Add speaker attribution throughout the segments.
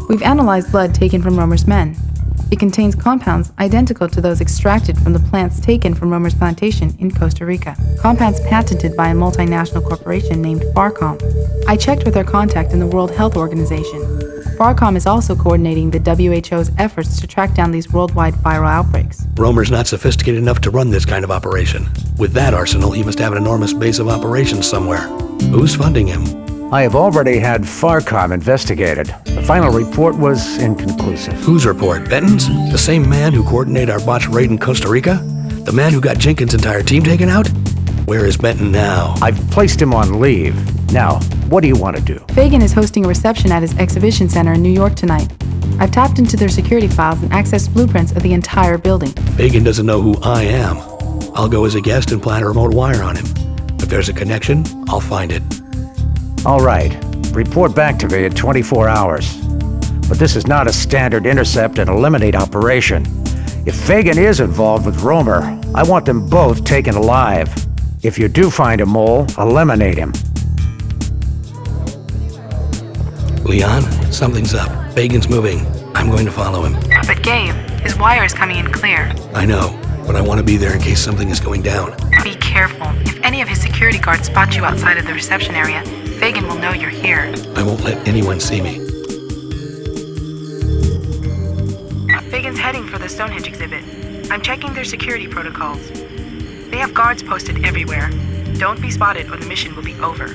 Speaker 1: We've analyzed blood taken from Romer's men. It contains compounds identical to those extracted from the plants taken from Romer's plantation in Costa Rica. Compounds patented by a multinational corporation named Farcom. I checked with our contact in the World Health Organization. Farcom is also coordinating the WHO's efforts to track down these worldwide viral outbreaks.
Speaker 2: Romer's not sophisticated enough to run this kind of operation. With that arsenal, he must have an enormous base of operations somewhere. Who's funding him?
Speaker 3: I have already had Farcom investigated. The final report was inconclusive.
Speaker 2: Whose report? Benton's? The same man who coordinated our botched raid in Costa Rica? The man who got Jenkins' entire team taken out? Where is Benton now?
Speaker 3: I've placed him on leave. Now, what do you want to do?
Speaker 1: Fagan is hosting a reception at his exhibition center in New York tonight. I've tapped into their security files and accessed blueprints of the entire building.
Speaker 2: Fagan doesn't know who I am. I'll go as a guest and plant a remote wire on him. If there's a connection, I'll find it.
Speaker 3: All right. Report back to me in 24 hours. But this is not a standard intercept and eliminate operation. If Fagan is involved with Romer, I want them both taken alive. If you do find a mole, eliminate him.
Speaker 2: Leon, something's up. Fagan's moving. I'm going to follow him.
Speaker 1: But Gabe, his wire is coming in clear.
Speaker 2: I know, but I want to be there in case something is going down.
Speaker 1: Be careful. If any of his security guards spot you outside of the reception area, Fagan will know you're here.
Speaker 2: I won't let anyone see me.
Speaker 1: Fagan's heading for the Stonehenge exhibit. I'm checking their security protocols. They have guards posted everywhere. Don't be spotted or the mission will be over.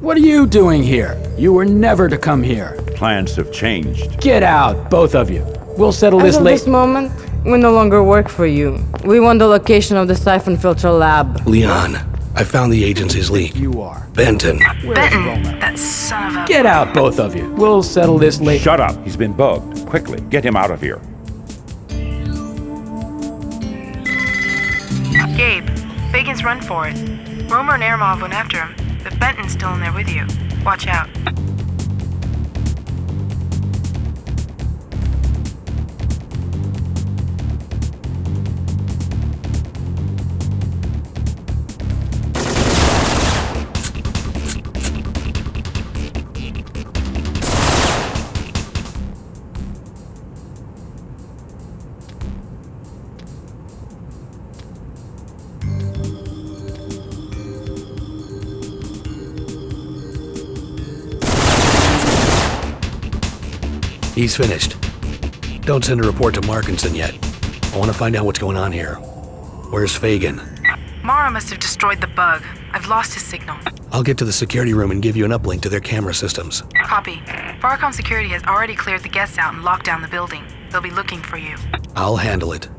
Speaker 4: What are you doing here? You were never to come here.
Speaker 5: Plans have changed.
Speaker 4: Get out, both of you. We'll settle
Speaker 6: As
Speaker 4: this
Speaker 6: of
Speaker 4: later.
Speaker 6: this moment, we no longer work for you. We want the location of the Syphon filter lab.
Speaker 2: Leon, I found the agency's leak.
Speaker 4: You are.
Speaker 2: Benton.
Speaker 1: Benton, that son of a...
Speaker 4: Get out, both of you. We'll settle this later.
Speaker 5: Shut up. He's been bugged. Quickly, get him out of here.
Speaker 1: Gabe, Fagan's run for it. Romer and Aramov went after him, but Benton's still in there with you. Watch out.
Speaker 2: He's finished. Don't send a report to Markinson yet. I want to find out what's going on here. Where's Fagin?
Speaker 1: Mara must have destroyed the bug. I've lost his signal.
Speaker 2: I'll get to the security room and give you an uplink to their camera systems.
Speaker 1: Copy. Farcom Security has already cleared the guests out and locked down the building. They'll be looking for you.
Speaker 2: I'll handle it.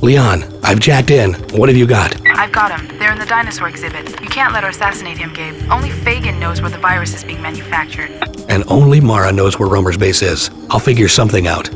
Speaker 2: Leon, I've jacked in. What have you got?
Speaker 1: I've got him. They're in the dinosaur exhibit. You can't let her assassinate him, Gabe. Only Fagin knows where the virus is being manufactured.
Speaker 2: And only Mara knows where Romer's base is. I'll figure something out.